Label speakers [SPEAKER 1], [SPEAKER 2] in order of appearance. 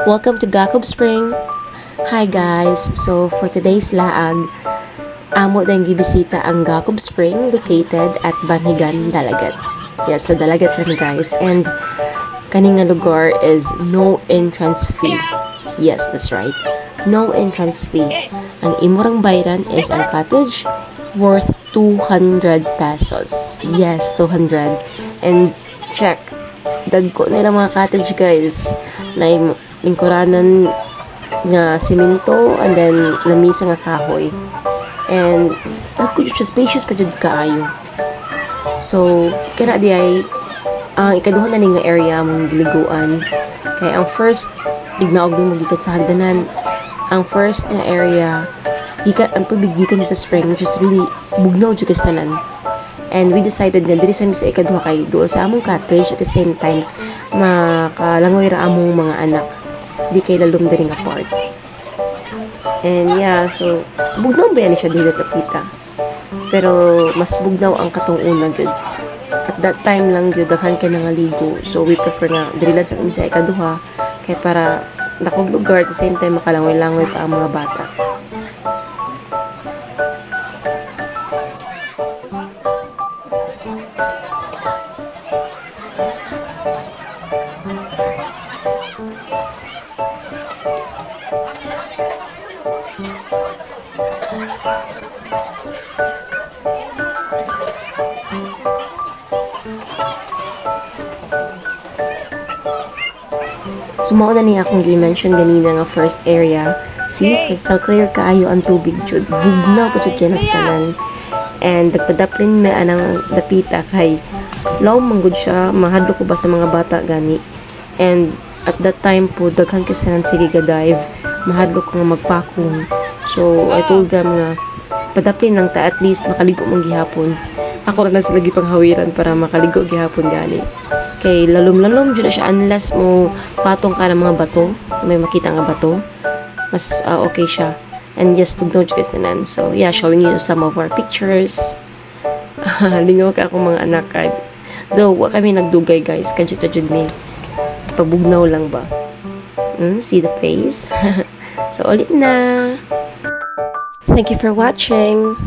[SPEAKER 1] Welcome to Gacob Spring. Hi guys, so for today's laag, amo dahil gibisita ang Gacob Spring located at Banhigan, Dalagat. Yes, sa Dalagat rin guys. And kaning nga lugar is no entrance fee. Yes, that's right. No entrance fee. Ang imurang bayran is ang cottage worth 200 pesos. Yes, 200. And check, dagko nila mga cottage guys. Na lingkuranan nga simento and then lamisa nga kahoy. And dagko siya spacious pa jud kaayo. So, kana di ay ang ikaduha na ni nga area mong giliguan. Kay ang first ignaog din mo gikan sa hagdanan. Ang first nga area gikan ang tubig gikan sa spring, which is really bugnaw jud kastanan. And we decided nga diri sa misa ikaduha kay duol sa among cottage at the same time makalangoy ra among mga anak di kay lalom diri nga part. And yeah, so bugnaw ba yan siya dito kapita, pero mas bugnaw ang katong una gud. At that time lang gud daghan kay nangaligo, so we prefer nga diri lang sa misa ikaduha kay para dakog lugar at the same time makalangoy-langoy pa ang mga bata. Sumao na niya akong gi-mention ganina nga first area. See, crystal clear kaayo ang tubig jud. Bugnaw pa jud kinas tanan. And nagpadaplin may anang dapita kay law manggod siya, mahadlo ko ba sa mga bata gani. And at that time po daghan kasi nan sige ga dive, mahadlo ko nga magpakong. So I told them nga padaplin lang ta at least makaligo mong gihapon. Ako ra na sila gipanghawiran para makaligo gihapon gani. Kay lalom-lalom dyan na siya unless mo patong ka ng mga bato, may makita nga bato, mas okay siya. And yes, tugnaw dyan kasi nan. So yeah, showing you some of our pictures. Lingaw ka akong mga anak. Though, wa kami nagdugay guys, kadjud-kadjud mi. Pabugnaw lang ba? See the face? So ulit na! Thank you for watching!